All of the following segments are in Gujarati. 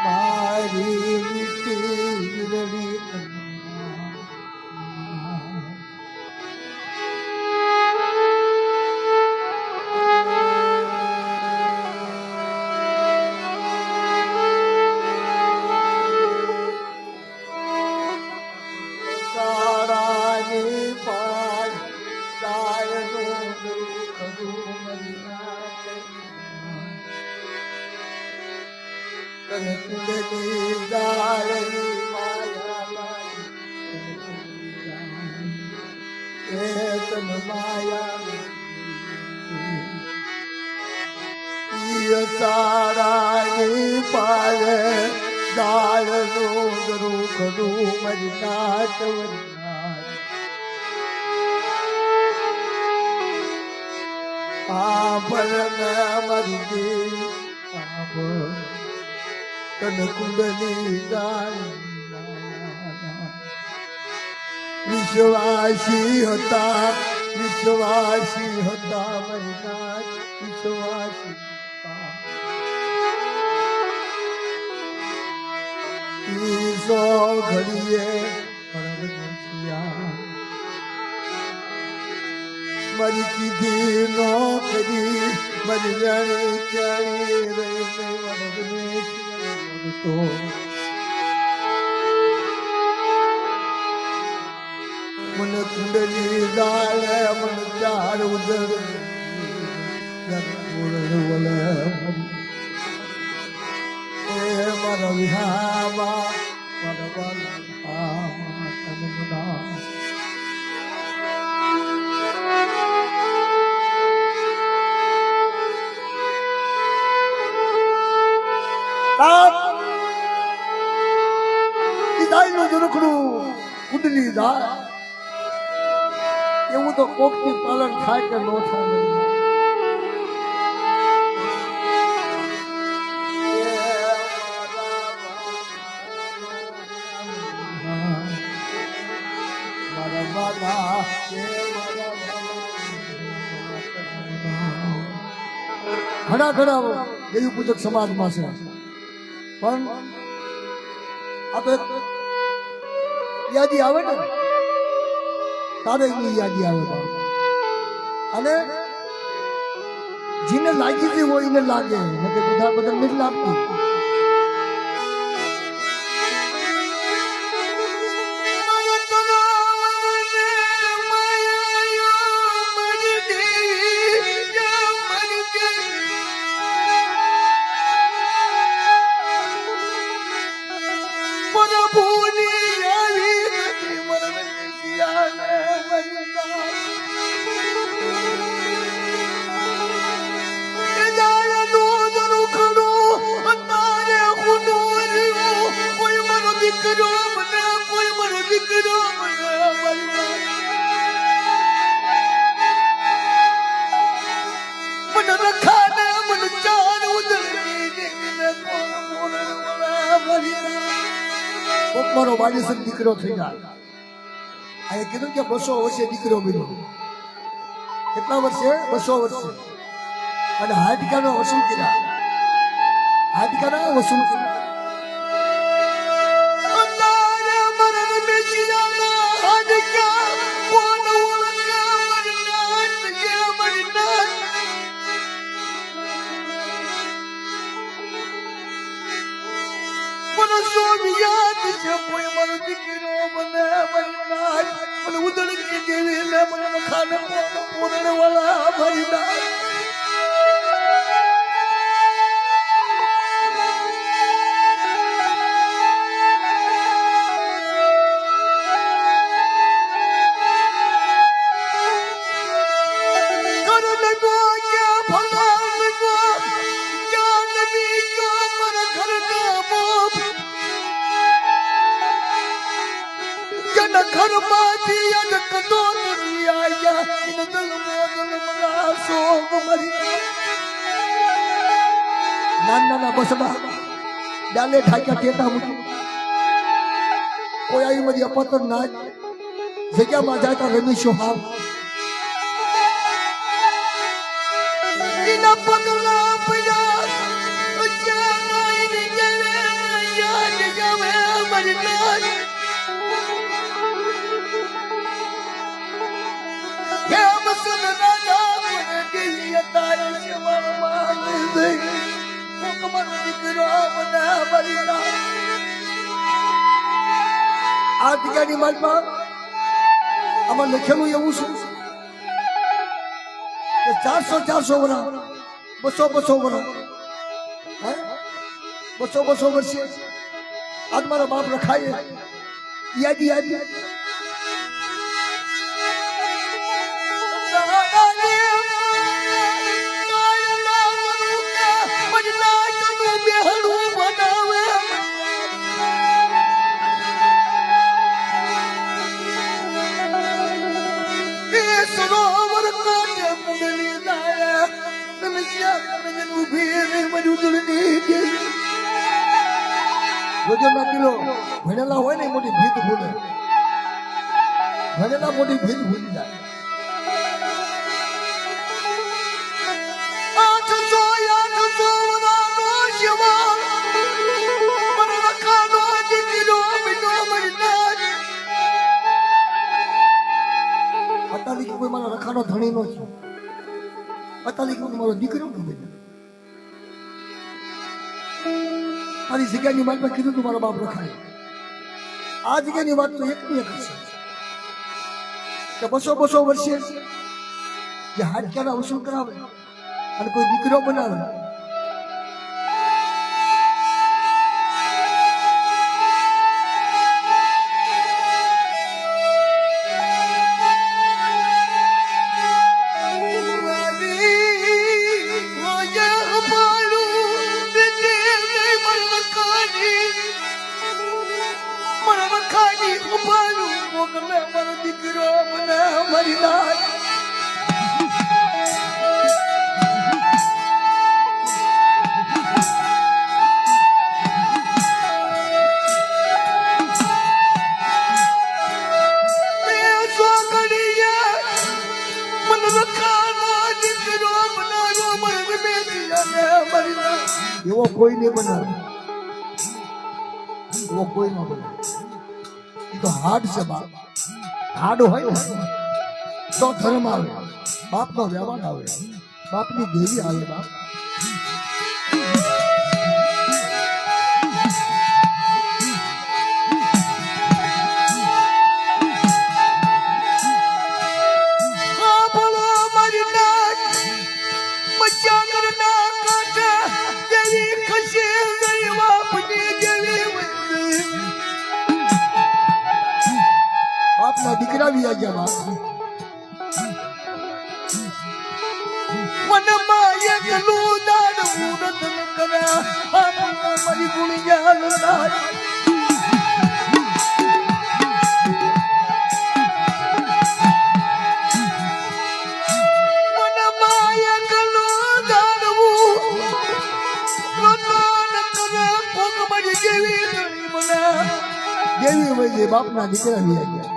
મારી વીરડી તારાની પાલે દાળ ડુંગરું ખડું મરી નાટ મરી ગઈ તન કુંડલી દાળ વિશ્વાસી હતા મરી નાટ વિશ્વાસી સો ઘડીએ મારી કીધી નો કરી મારી જાણી ક્યાંય તો મને કુંડલી દાળે મને ચાર ઉદર મારા વિહાવા કુંડલી દાળ એવું તો કોકની પાલન થાય કે ન થાય ઘણા દેવી પૂજક સમાજમાં છે પણ આ તો યાદી આવે ને તારે એની યાદી આવે અને જેને લાગી ગઈ હોય એને લાગે બધા નથી લાગતું મારો વાલીસન દીકરો થઈ જાય આ કીધું કે 200 વર્ષે દીકરો બન્યો કેટલા વર્ષે 200 વર્ષે અને હાડકાનો વસૂલ કર્યા કોઈ મારો દીકરો મને ઉદળ કે દેવી ને મને ખાને પોરણ વાળા ભરી ના નાના બસમાં ડાલે ઠાક્યા ટેટા મૂકી કોઈ આવી બધી અપતર ના જગ્યામાં જાય તો રમેશો હાવ એના પગલા પડ્યા દીકરો મને મરી જાય. આ દીકરાની માલમાં આમાં લખેલું એવું છે કે 400 વર્ષ 200 વર્ષ 200 વર્ષે આજ મારા બાપ રખાય યાદી આવી. સરોવર કાંઠે મુગલી દાયા તમે ક્યાં ઉભી રહી મજૂરની વજનના કિલો ભણેલા હોય ને મોટી ભીત ભૂલે, ભણેલા મોટી ભીત ભૂલી જાય. 800 વરાનો શિવા મને રખાનો દીકરો બીજો મરી જાય. અતાલી કોઈ મારા રખાનો ધણી નો છે, અતાલી કોઈ મારો દીકરો નથી. તારી જગ્યાની વાત મેં કીધું તું મારો બાપ રખાય. આ જગ્યાની વાત તો એકની એક છે કે 200 વર્ષે જે હાડકાના વસૂલ કરાવે અને કોઈ દીકરો બનાવે. દીકરો મને મરી જાય. એવો કોઈ નહીં બનાવે, એવો કોઈ ન બનાવે. એ તો હાડ છે બાપ. હાડ હોય ને તો ધર્મ આવે, બાપનો વ્યવહાર આવે, બાપની દેવી આવે. બાપ બાપના દીકરા બી આ ગયા. બાપ મનમાં એકલું દાન મૂરત ન કરા મારી ગુણિયા લડાય. મનમાં એકલું દાનવું ન કરા કોક મારી જેવી બના જેવી હોય. બાપના દીકરા બી આ ગયા.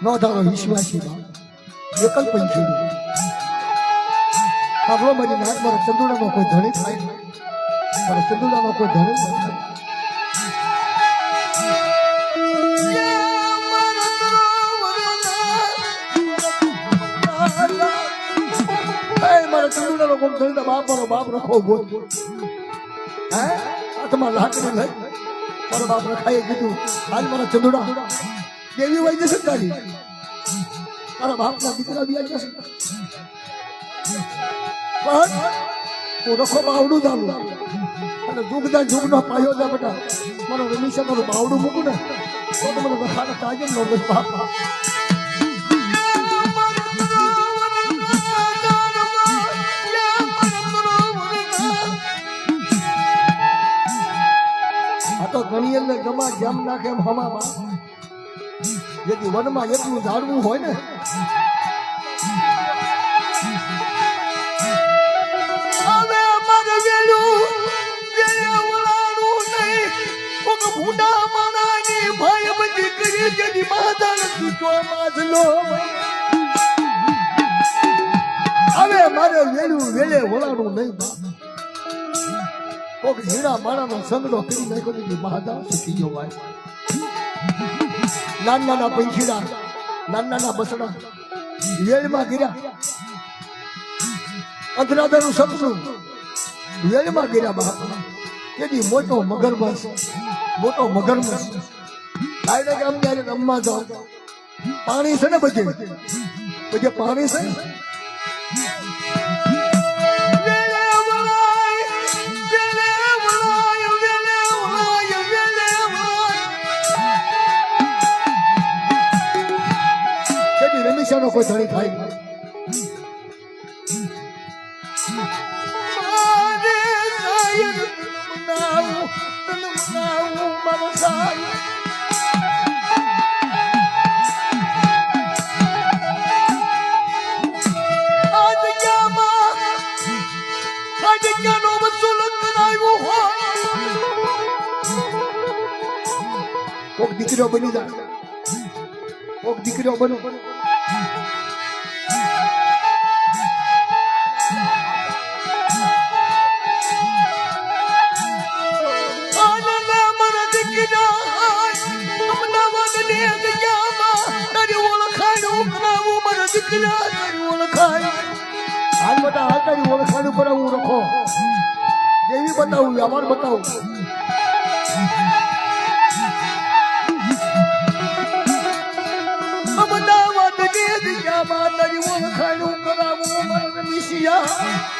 નો ધારો વિશ્વાસી એકલ પંચુડી આપણો બની નાથ. મારા ચંદુડામાં કોઈ ધણી થાય, મારા ચંદુડામાં કોઈ ધણી ન થાય. મારા ચંદુડાનો કોઈ ધણી બાપ મારો બાપ રખો બોલ હે હાથમાં લાકડી લઈ મારો બાપ રખાએ કીધું આજ મારા ચંદુડા દેવી વહી જશે. તારી તારા બાપના દીકરા બી આવી જશે. પણ હું રખો બાવડું જાણું અને જુગદા જુગનો પાયો જા બેટા. મારો રમીશા મારું બાવડું મૂકું ને તો મને રખાને તાજે ન બસ બાપા. આ તો ઘણી એટલે ગમા જેમ નાખે એમ હમામાં. જેથી વનમાં એટલું ઝાડવું હોય ને હવે મારે વેલું ઓલાડું નહીં. કોક ભૂડા મારાની ભાઈ બધી કરી જેની માતાને સૂચો માજલો. હવે મારે વેલે ઓલાડું નહીં. કોક હીરા માણાનો સંગડો કરી નાખ્યો દીધી મહાદા શીખી ગયો ભાઈ. નાના પંખીડા નાના બસડા વેળમાં ગીર્યા. અંધરાધાનું સપનું વેલમાં ગેરા બાપ તેથી મોટો મગરમચ્છ લાઈને કે આમ ત્યારે રમવા જાઓ પાણી છે ને બધે પાણી છે ને રમેશાનો કોઈ ધણી થાય કોક દીકરીઓ બની જાય કોક દીકરીઓ બનો હાલ બતા હાલ તારી ઓળખાણ ઉપર હું રખો દેવી બતાવું વ્યવહાર બતાવું તારી ઓળખાણ કરાવું મારા મિશિયા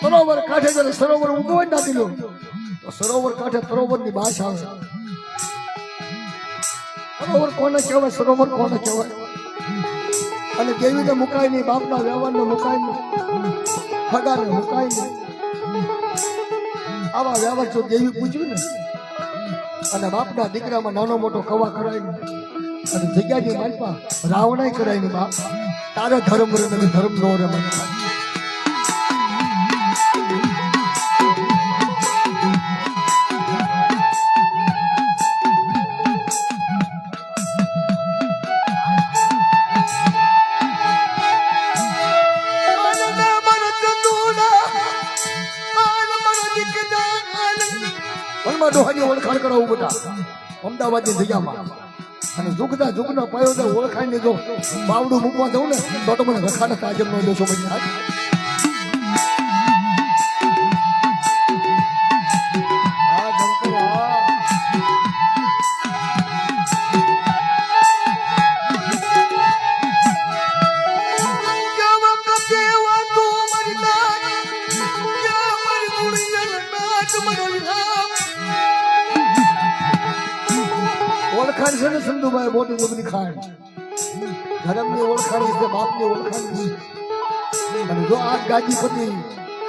સરોવર કાંઠે જ્યારે સરોવર ઊંધો જ નાખી લો તો સરોવર કાંઠે સરોવર ની ભાષા આવે સરોવર કોને કહેવાય સરોવર કોને કહેવાય અને દેવીને મુકાય નહીં બાપના વ્યવહારને મુકાય નહીં ખગાને મુકાય નહીં આવા વ્યવહાર જો દેવી પૂછ્યું ને અને બાપના દીકરામાં નાનો મોટો કવા કરાય નહીં અને જગ્યાની માલપા રાવણાય કરાય નહીં બાપ તારો ધર્મ રે ધર્મ નો રે મને ડોહાની ઓળખાણ કરાવું બધા અમદાવાદની જગ્યામાં અને જુગના પાયો ઓળખાણ ને જો બાવડું મૂકવા દઉં ને તો મને રખાને તાજમ નો દેશો બની ઓળખાણ છે ને સંધુભાઈ મોટી જબરી ખાણ ધર્મની ઓળખાણ છે બાપની ઓળખાણ છે અને જો આ ગાજીપતિ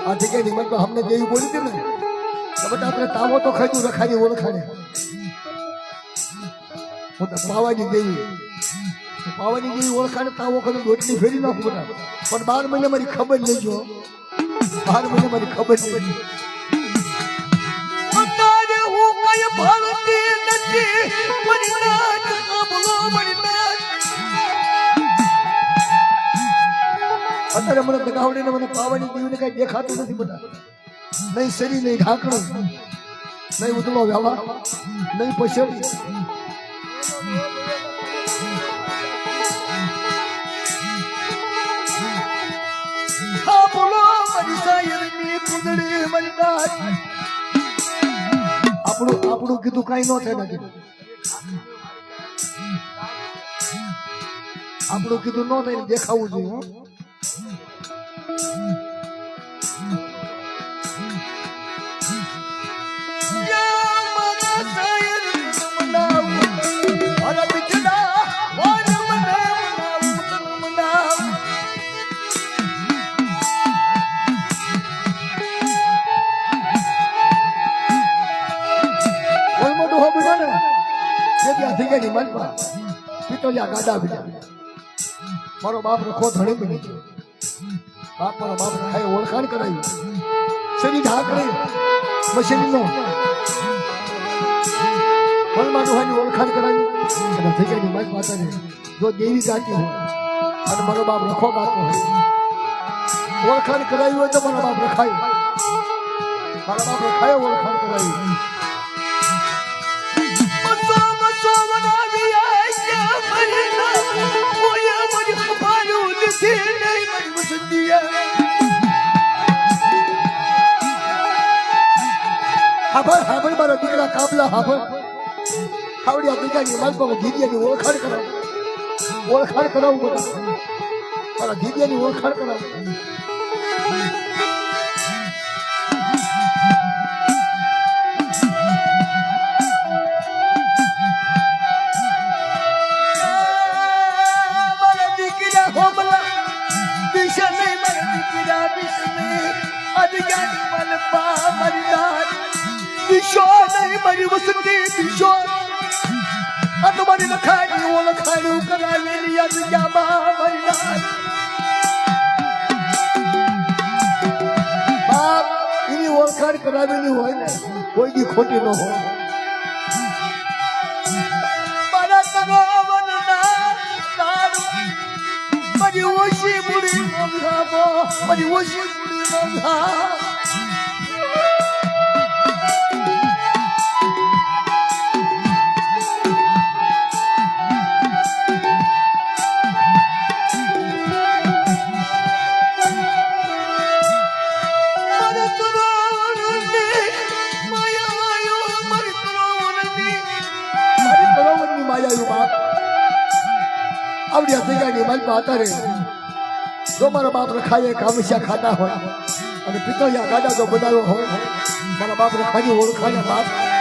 આ જગ્યાની મત અમને દેવી બોલી હતી ને તો બધા આપણે તાવો તો ખાઈ રખાની ઓળખાણે હું તો પાવાની દેવી ઓળખાણે તાવો ખાઈ રોટલી ફેરી નાખું બધા પણ 12 મહિને મારી ખબર નહીં જો 12 મહિને મારી ખબર નહીં અત્યારે મને દગાવડીને મને પાવાની દેવીને કઈ દેખાતું નથી બધા નહીં શરીર નહીં ઢાંકણું નહીં ઉતળો વ્યવહાર નહીં પછડી આપણું કીધું કઈ ન થાય નથી આપણું કીધું ન થાય દેખાવું જોઈએ મારો બાપ રખો ધણી બની બાપ મારો બાપ રખાય ઓળખાણ કરાવી શરીર ઢાંકણી મશીનનો ફળમાં ડોહાની ઓળખાણ કરાવી અને જગ્યાની મારી માતાને જો દેવી ગાતી હોય અને મારો બાપ રખો ગાતો હોય ઓળખાણ કરાવી હોય તો મારો બાપ રખાય મારા બાપ રખાય ઓળખાણ કરાવી હાભર હાભર મારા દીકરા કાબલા હાભર ખાવડિયા દીકરાની માલપામાં ધીરિયાની ઓળખાણ કરાવું બધા મારા ધીરિયાની ઓળખાણ કરાવું મારી વસતી દિશો આ તમારી લખાણી ઓળખાણી કરાવેલી યાદ જામાં મારી નાથ બાપ એની ઓળખાણ કરાવેલી હોય ને કોઈ દી ખોટી ન હોય મારા તગવનના તારું મારી ઓછી બુડી નોંધાવો મારી ઓછી બુડી નોંધા આવડી હથેગાની માલમાં હતા રે જો મારા બાપ રખાય કામસ્યા ખાતા હોય અને પિતળિયા ગાડા જો બનાવ્યો હોય મારા બાપ રખાની ઓળખાયા બાપ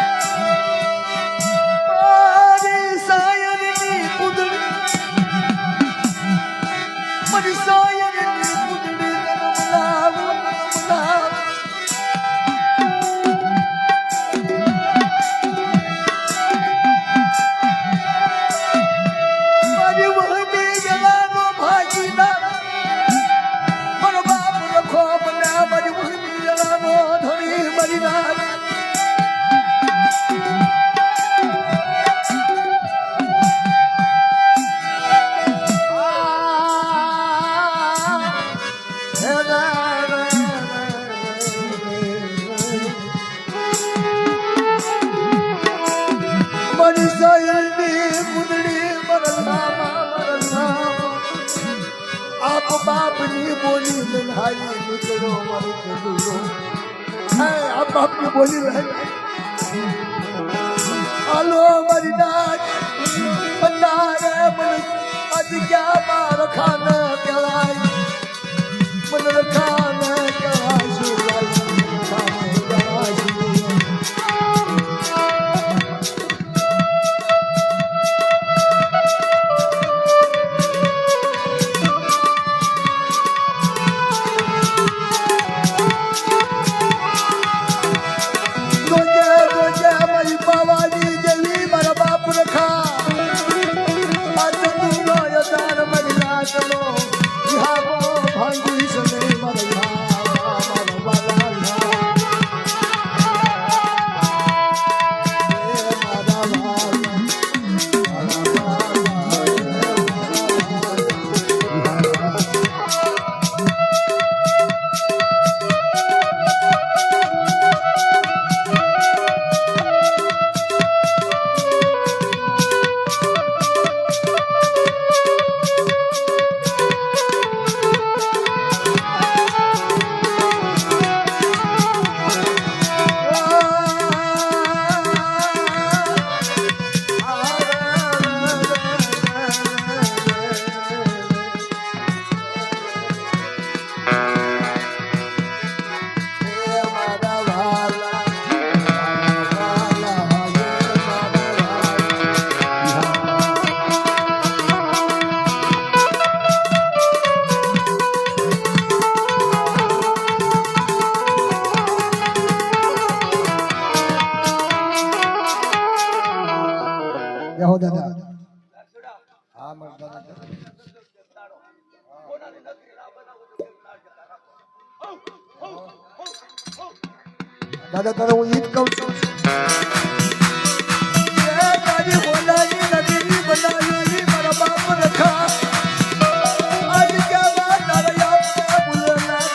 બાપની બોલી લહાઈ નીકળો મારી કદુરો આ બાપની બોલી લહાઈ હાલો મારી નાચ પંડારે મને આજ ક્યાં માર ખાન કહેવાય મને ખાન કહેવાય હો દાદા હા મર દાદા તારે હું ઈ જ કહું છું તારી બોલાની નદીની બનાવેલી મારા બાપ રખા આજ ક્યાં તારા યાદ ભૂલના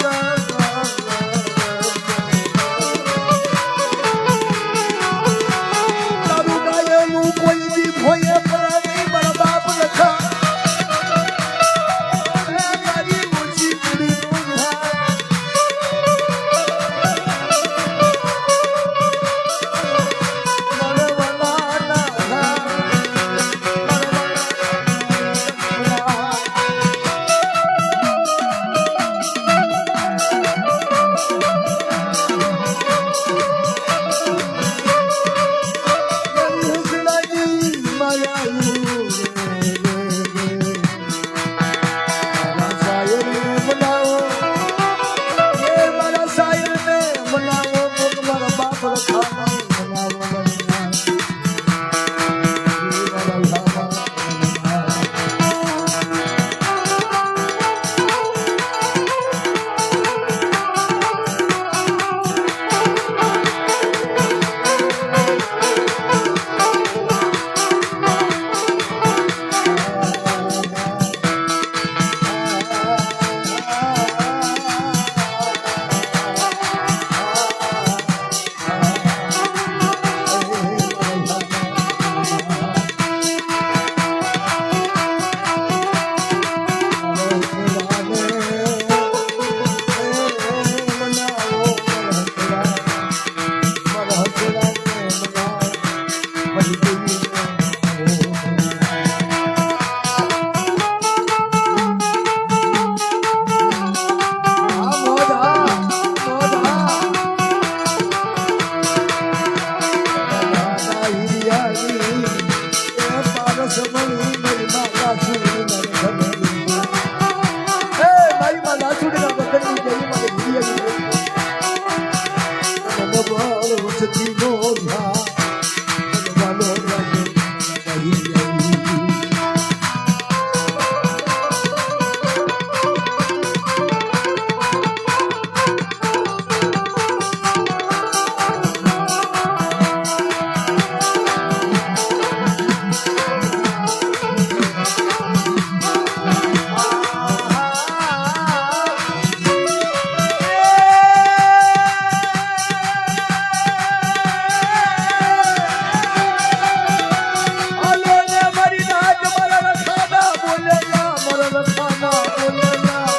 રખાના બોલેલા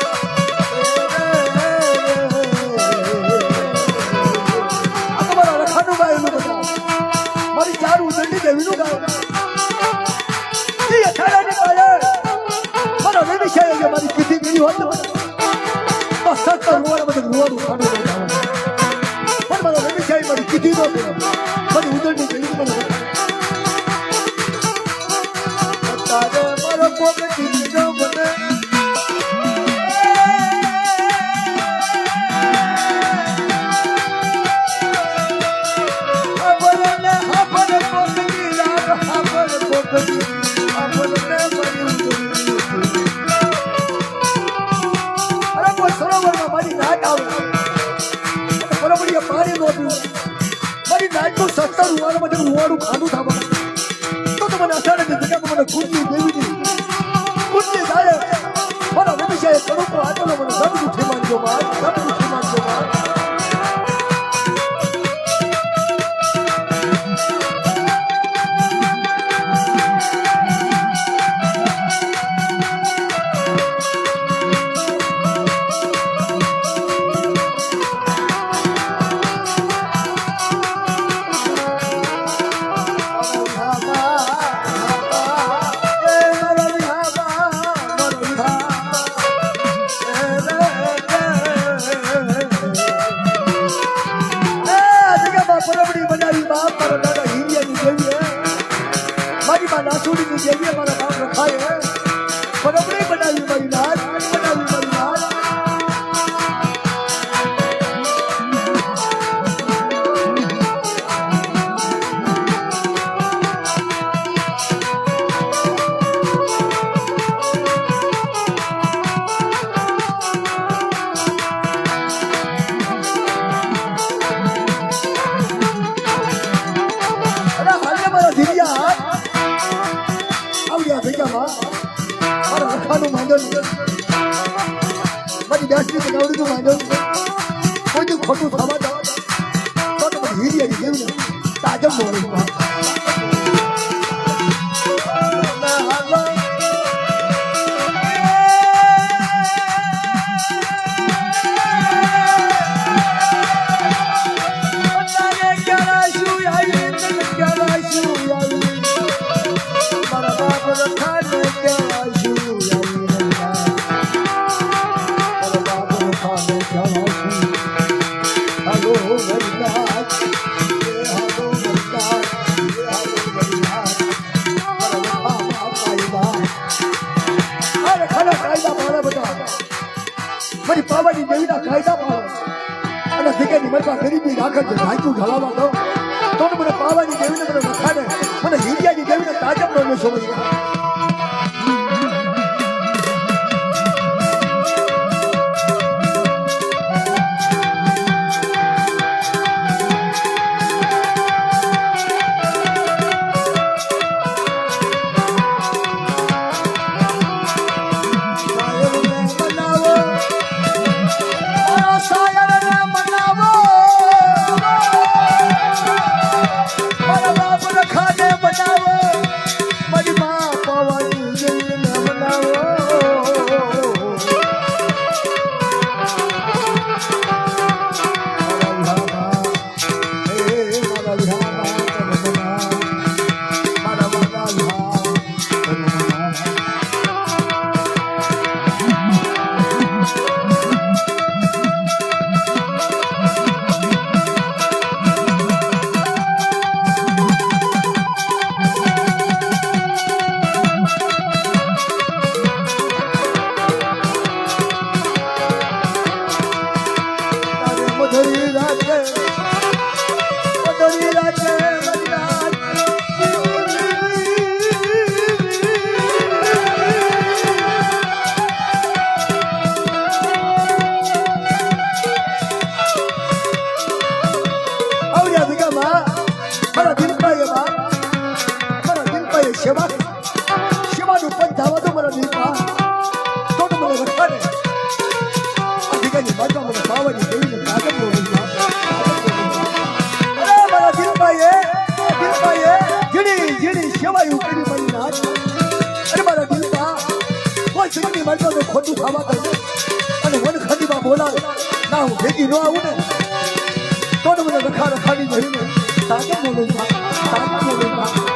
આ તમારા રખાનું ગાયેલું બધા મારી ચાર ઉદંડી દેવીનું ગાયું એ અઠાડાની કાળે મારા વેમી છે કે મારી કીધી ગઈ હોત તો સત્તર રૂવાના બધું રૂવાનું ખાનું પણ મારા વેમી છે મારી કીધી નો મારી ઉદંડી દેવીનું તારે મારો પોકટી દીધો બને ખાનું થવા તો મને અસાડે જગ્યા મને કુંડી દેવી કુંડી જાય મારા વિષય સ્વરૂપો આટલો મને સમજું છે માનજો માર સમજું છે માનજો માર ખોટું થવા દો તો હીરિયા જેવું તાજમ બોલું મારી પાવાની દેવીના કાયદા પાડો અને જગ્યાની મરવા ગરીબી રાખત ભાઈતું ઢળાવા દો તો મને પાવાની દેવીને મને વખાડે મને હિરિયાની દેવીને તાજબ નો સમજ ખાને બનાવો મારી માં આ સિગની મારતો તો ખોટું ખાવા દે અને વન ખડીમાં બોલાવે ના હું ભેગી ન આવું ને તો મને રખા રખાડી જઈને તાકે બોલું